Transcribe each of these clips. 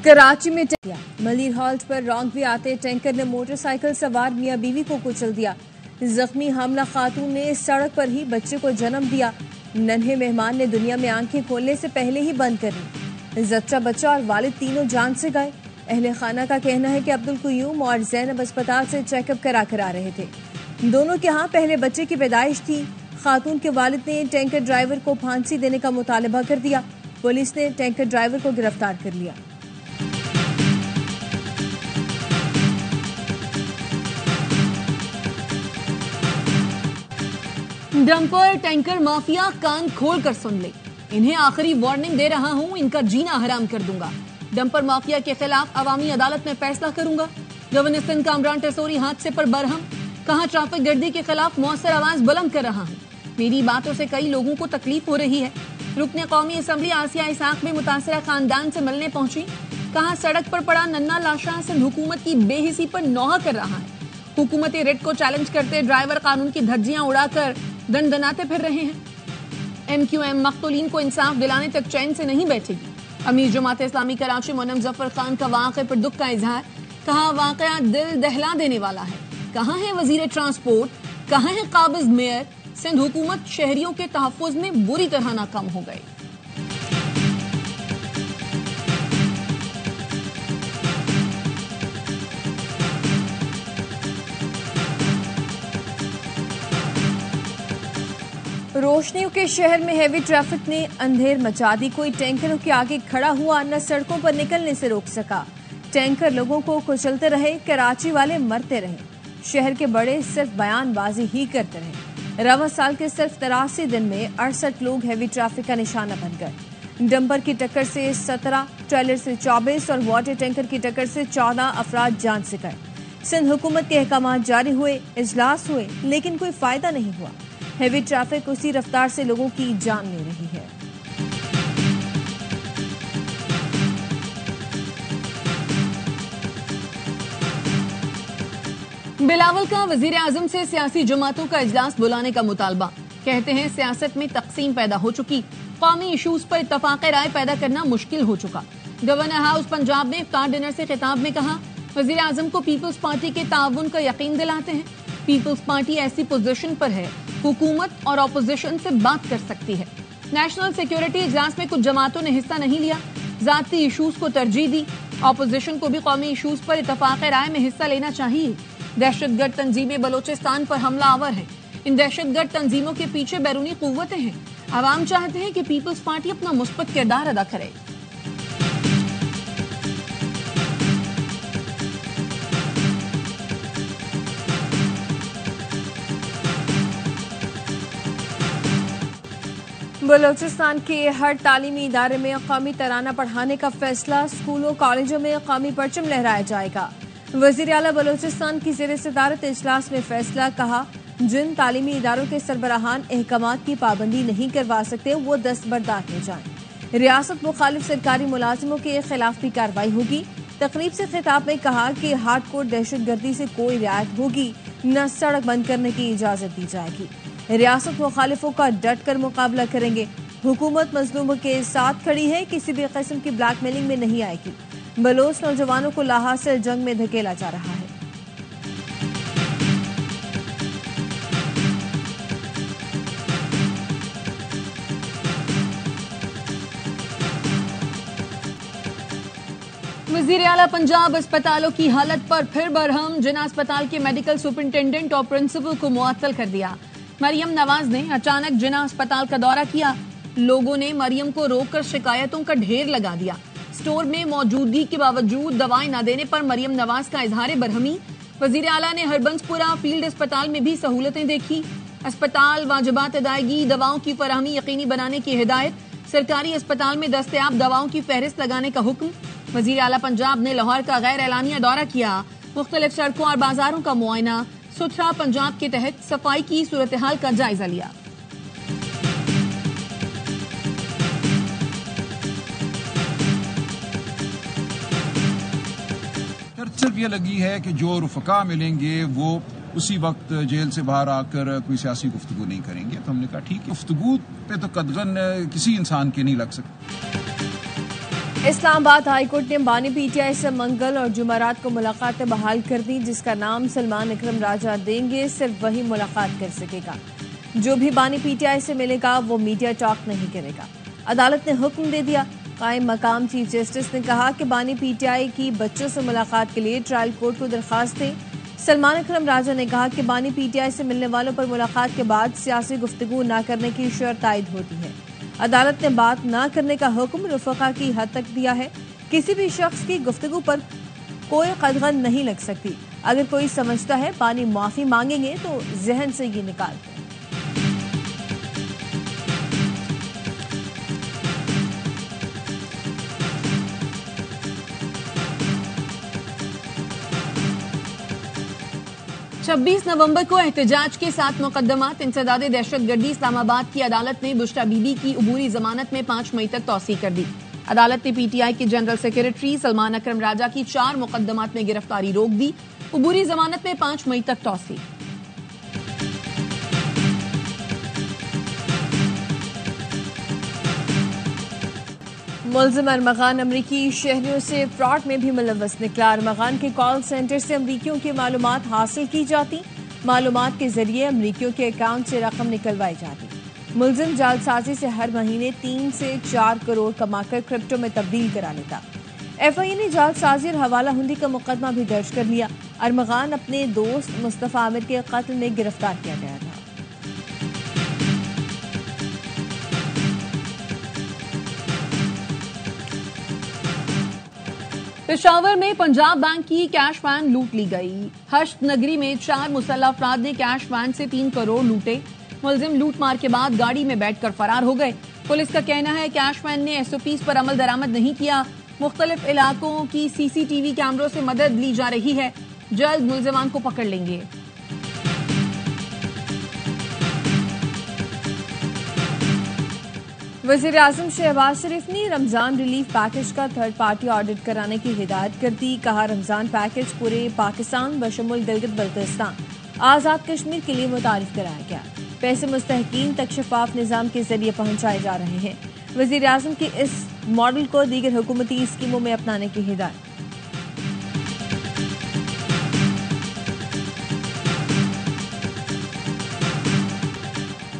कराची में मलिर हॉल्ट पर रोंगवे आते टैंकर ने मोटरसाइकिल सवार मियां बीवी को कुचल दिया। जख्मी हामला खातून ने सड़क पर ही बच्चे को जन्म दिया। नन्हे मेहमान ने दुनिया में आंखें खोलने से पहले ही बंद कर ली। जच्चा बच्चा और वालिद तीनों जान से गए। अहले खाना का कहना है कि अब्दुल कुयूम और जैनब अस्पताल से चेकअप करा कर आ रहे थे। दोनों के यहाँ पहले बच्चे की पैदाइश थी। खातून के वालिद ने टैंकर ड्राइवर को फांसी देने का मुतालबा कर दिया। पुलिस ने टैंकर ड्राइवर को गिरफ्तार कर लिया। डंपर टैंकर माफिया कान खोल कर सुन ले, इन्हें आखिरी वार्निंग दे रहा हूं, इनका जीना हराम कर दूंगा। डंपर माफिया के खिलाफ अवामी अदालत में फैसला करूंगा। गवर्नर सिंध कामरान टेसोरी हादसे पर बरहम, कहा ट्रैफिक गर्दी के खिलाफ मौसर आवाज बुलंद कर रहा हूं। मेरी बातों से कई लोगों को तकलीफ हो रही है। रुकने कौमी असम्बली आसिया इसाक में मुतासरा खानदान से मिलने पहुंची, कहा सड़क पर पड़ा नन्ना लाशा सिंध हुकूमत की बेहिसी पर नौहा कर रहा है। हुकूमती रिट को चैलेंज करते ड्राइवर कानून की धज्जियां उड़ाकर दंडनाते फिर रहे हैं। MQM मकतूलीन को इंसाफ दिलाने तक चैन से नहीं बैठेगी। अमीर जमात इस्लामी कराची मोनम जफर खान का वाक़े पर दुख का इजहार, कहा वाक़या दिल दहला देने वाला है। कहाँ है वजीर ट्रांसपोर्ट, कहाँ है काबिज मेयर। सिंध हुकूमत शहरियों के तहफ़्फ़ुज़ में बुरी तरह नाकाम हो गई। रोशनियों के शहर में हैवी ट्रैफिक ने अंधेर मचा दी। कोई टैंकरों के आगे खड़ा हुआ न सड़कों पर निकलने से रोक सका। टैंकर लोगों को कुचलते रहे, कराची वाले मरते रहे। शहर के बड़े सिर्फ बयानबाजी ही करते रहे। रवा साल के सिर्फ 83 दिन में 68 लोग हैवी ट्रैफिक का निशाना बन गए। डंपर की टक्कर से 17, ट्रेलर से 24 और वाटर टैंकर की टक्कर से 14 अफराद जान से गए। सिंध हुकूमत के अहकाम जारी हुए, इजलास हुए, लेकिन कोई फायदा नहीं हुआ। हैवी ट्रैफिक उसी रफ्तार से लोगों की जान ले रही है। बिलावल का वजीर आजम से सियासी जमातों का इजलास बुलाने का मुतालबा। कहते हैं सियासत में तकसीम पैदा हो चुकी, कौमी इशूज पर इत्तफाक राय पैदा करना मुश्किल हो चुका। गवर्नर हाउस पंजाब ने इफ्तार डिनर से खिताब में कहा, वजीर आजम को पीपल्स पार्टी के ताउन का यकीन दिलाते हैं। पीपल्स पार्टी ऐसी पोजीशन पर है, हुकूमत और ऑपोजिशन से बात कर सकती है। नेशनल सिक्योरिटी इजलास में कुछ जमातों ने हिस्सा नहीं लिया, जाती इशूज को तरजीह दी। ऑपोजिशन को भी कौमी इशूज पर इत्तफाक राय में हिस्सा लेना चाहिए। दहशतगर्द तंजीमें बलोचिस्तान पर हमलावर हैं। इन दहशतगर्द तंजीमों के पीछे बैरूनी कुव्वतें हैं। अवाम चाहते हैं कि पीपल्स पार्टी अपना मुस्बत किरदार अदा करे। बलोचिस्तान के हर तालीमी इदारे में कौमी तराना पढ़ाने का फैसला। स्कूलों कॉलेजों में कौमी परचम लहराया जाएगा। वजीर आला बलोचिस्तान की ज़ेर सदारत इजलास में फैसला, कहा जिन तालीमी इदारों के सरबराहान अहकामात की पाबंदी नहीं करवा सकते वो दस्तबरदार हो जाएं। रियासत मुखालिफ सरकारी मुलाजिमों के खिलाफ भी कार्रवाई होगी। तकरीब से खिताब में कहा कि हार्डकोर दहशतगर्दी से कोई रियायत होगी, न सड़क बंद करने की इजाजत दी जाएगी। रियासत मुखालिफों का डट कर मुकाबला करेंगे। हुकूमत मजलूमों के साथ खड़ी है, किसी भी किस्म की ब्लैकमेलिंग में नहीं आएगी। बलोच नौजवानों को लाहासिल जंग में धकेला जा रहा है। वजीर आला पंजाब अस्पतालों की हालत पर फिर बरहम। जिना अस्पताल के मेडिकल सुपरिंटेंडेंट और प्रिंसिपल को मुअत्तल कर दिया। मरियम नवाज ने अचानक जिना अस्पताल का दौरा किया। लोगों ने मरियम को रोककर शिकायतों का ढेर लगा दिया। स्टोर में मौजूदगी के बावजूद दवाएं न देने पर मरियम नवाज का इजहार बरहमी। वजीर आला ने हरबंसपुरा फील्ड अस्पताल में भी सहूलतें देखी। अस्पताल वाजिबात अदायगी, दवाओं की फराहमी यकीनी बनाने की हिदायत। सरकारी अस्पताल में दस्तयाब दवाओं की फहरिस्त लगाने का हुक्म। वजीर आला पंजाब ने लाहौर का गैर एलानिया दौरा किया। मुख्तलिफ सड़कों और बाजारों का मुआयना, सुथरा पंजाब के तहत सफाई की सूरत हाल का जायजा लिया। सिर्फ ये लगी है कि जो रुफका मिलेंगे वो उसी वक्त जेल से बाहर आकर कोई सियासी गुफ्तगू नहीं करेंगे। तो हमने कहा ठीक है, गुफ्तगू पे तो कदगन किसी इंसान के नहीं लग सकती। इस्लामाबाद हाईकोर्ट ने बानी पीटीआई से मंगल और जुमेरात को मुलाकातें बहाल कर दी। जिसका नाम सलमान अकरम राजा देंगे, सिर्फ वही मुलाकात कर सकेगा। जो भी बानी पीटीआई से मिलेगा वो मीडिया टॉक नहीं करेगा। अदालत ने हुक्म दे दिया। कायम मकाम चीफ जस्टिस ने कहा कि बानी पीटीआई की बच्चों से मुलाकात के लिए ट्रायल कोर्ट को दरखास्त दे। सलमान अकरम राजा ने कहा कि बानी पीटीआई से मिलने वालों पर मुलाकात के बाद सियासी गुफ्तगू न करने की शर्त आयद होती है। अदालत ने बात न करने का हुक्म रुफका की हद तक दिया है। किसी भी शख्स की गुफ्तगू पर कोई कदगन नहीं लग सकती। अगर कोई समझता है बानी माफी मांगेंगे तो जहन से ये निकाल दें। छब्बीस नवंबर को एहतजाज के 7 मुकदमात इंसदाद दहशतगर्दी इस्लामाबाद की अदालत ने बुश्रा बीबी की अबूरी जमानत में 5 मई तक तौसीह कर दी। अदालत ने पीटीआई के जनरल सेक्रेटरी सलमान अकरम राजा की 4 मुकदमात में गिरफ्तारी रोक दी। अबूरी जमानत में 5 मई तक तौसीह। मुल्जिम अरमगान अमरीकी शहरियों से फ्रॉड में भी मुलव्वस निकला। अरमगान के कॉल सेंटर से अमरीकियों की मालूमात हासिल की जाती। मालूमात के जरिए अमरीकियों के अकाउंट से रकम निकलवाई जाती। मुल्जिम जालसाजी से हर महीने 3 से 4 करोड़ कमाकर क्रिप्टो में तब्दील करा लेता। एफआईए ने जालसाजी और हवाला हुंडी का मुकदमा भी दर्ज कर लिया। अरमगान अपने दोस्त मुस्तफा आमिर के कत्ल में गिरफ्तार किया गया था। पेशावर में पंजाब बैंक की कैश वैन लूट ली गई। हश्त नगरी में 4 मुसल्लह अफराद ने कैश वैन से 3 करोड़ लूटे। मुलजिम लूट मार के बाद गाड़ी में बैठकर फरार हो गए। पुलिस का कहना है कैश वैन ने एसओपीज पर अमल दरामद नहीं किया। मुख्तलिफ इलाकों की सीसीटीवी कैमरों से मदद ली जा रही है। जल्द मुलजिमान को पकड़ लेंगे। वज़ीर आज़म शहबाज शरीफ ने रमजान रिलीफ पैकेज का थर्ड पार्टी ऑडिट कराने की हिदायत कर दी। कहा रमजान पैकेज पूरे पाकिस्तान बशमुल गिलगित बल्तिस्तान आज़ाद कश्मीर के लिए मुतारिफ कराया गया। पैसे मुस्तहकीन तक शफाफ निज़ाम के जरिए पहुंचाए जा रहे हैं। वज़ीर आज़म के इस मॉडल को दीगर हुकूमती स्कीमों में अपनाने की हिदायत।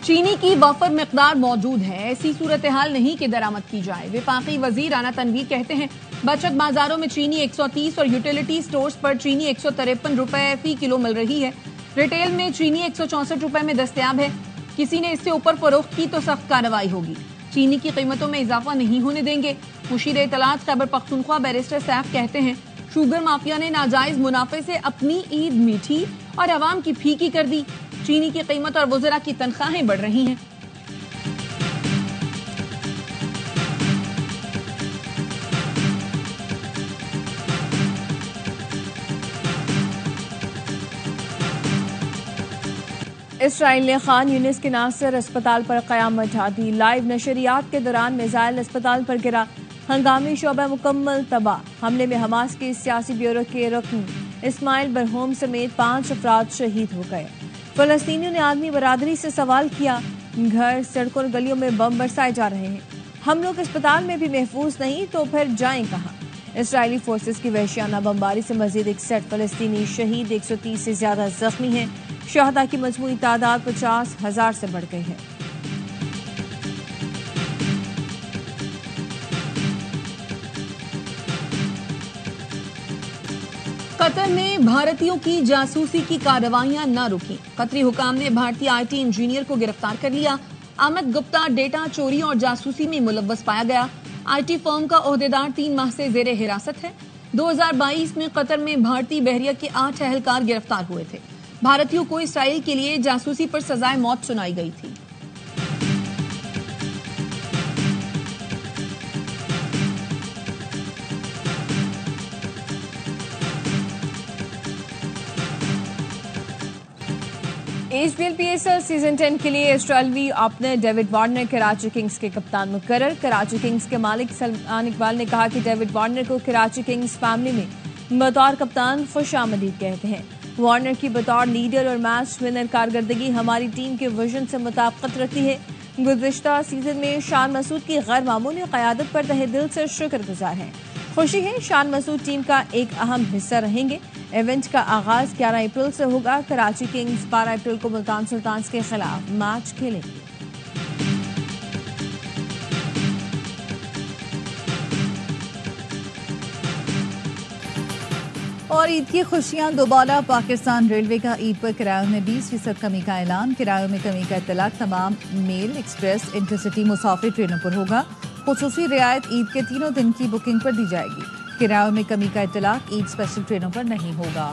चीनी की वाफर मिकदार मौजूद है, ऐसी सूरत हाल नहीं कि दरामद की जाए। विफाकी वजीर राना तनवीर कहते हैं बचत बाजारों में चीनी 130 और यूटिलिटी स्टोर्स पर चीनी 153 रुपए फी किलो मिल रही है। रिटेल में चीनी 164 रुपए में दस्तयाब है। किसी ने इससे ऊपर फरोख्त की तो सख्त कार्रवाई होगी। चीनी की कीमतों में इजाफा नहीं होने देंगे। मुशीर इत्तलात खैबर पख्तूनख्वा बैरिस्टर सैफ कहते हैं शुगर माफिया ने नाजायज मुनाफे से अपनी ईद मीठी और अवाम की फीकी कर दी। चीनी की कीमत और वज़रा की तनख्वाहें बढ़ रही हैं। इसराइल ने खान यूनिस के नासिर अस्पताल पर क़यामत ढा दी। लाइव नशरियात के दौरान मिसाइल अस्पताल पर गिरा। हंगामी शोबा मुकम्मल तबाह। हमले में हमास के सियासी ब्यूरो के रुकन इस्माइल बरहोम समेत 5 अफराद शहीद हो गए। फलस्तीनियों ने आदमी बरादरी से सवाल किया। घर, सड़कों और गलियों में बम बरसाए जा रहे हैं। हम लोग अस्पताल में भी महफूज नहीं तो फिर जाएं कहां। इसराइली फोर्सेस की वहशियाना बमबारी से मजीद 61 फलस्तीनी शहीद, 130 से ज्यादा जख्मी हैं। शहदा की मजमूई तादाद 50,000 से बढ़ गई है। कतर में भारतीयों की जासूसी की कार्रवाइयां न रुकी। कतरी हुकाम ने भारतीय आईटी इंजीनियर को गिरफ्तार कर लिया। अमित गुप्ता डेटा चोरी और जासूसी में मुलव्वस पाया गया। आईटी फर्म का ओहदेदार 3 माह से जेरे हिरासत है। 2022 में कतर में भारतीय बहरिया के 8 एहलकार गिरफ्तार हुए थे। भारतीयों को इसराइल के लिए जासूसी पर सजाए मौत सुनाई गई थी। HBL सीजन 10 के लिए ऑस्ट्रेलवी opener David Warner Karachi Kings के कप्तान मुकर्रर। कराची किंग्स के मालिक सलमान इकबाल ने कहा कि डेविड वार्नर को कराची किंग्स फैमिली में बतौर कप्तान खुशामदीद कहते हैं। वार्नर की बतौर लीडर और मैच विनर कारकर्दगी हमारी टीम के विजन से मुताबिकत रखती है। गुज़िश्ता सीजन में शान मसूद की गैर मामूली क़यादत पर तहे दिल से शुक्रगुजार हैं। खुशी है शान मसूद टीम का एक अहम हिस्सा रहेंगे। इवेंट का आगाज 11 अप्रैल से होगा। कराची किंग्स 12 अप्रैल को मुल्तान सुल्तान्स के खिलाफ मैच खेलेंगे। और ईद की खुशियां दोबारा। पाकिस्तान रेलवे का ईद पर किरायों में 20% कमी का ऐलान। किरायों में कमी का इत्तलाक तमाम मेल, एक्सप्रेस, इंटरसिटी मुसाफिर ट्रेनों पर होगा। खुसूसी रियायत ईद के 3 दिन की बुकिंग पर दी जाएगी। किरायों में कमी का इत्तलाक ईद स्पेशल ट्रेनों पर नहीं होगा।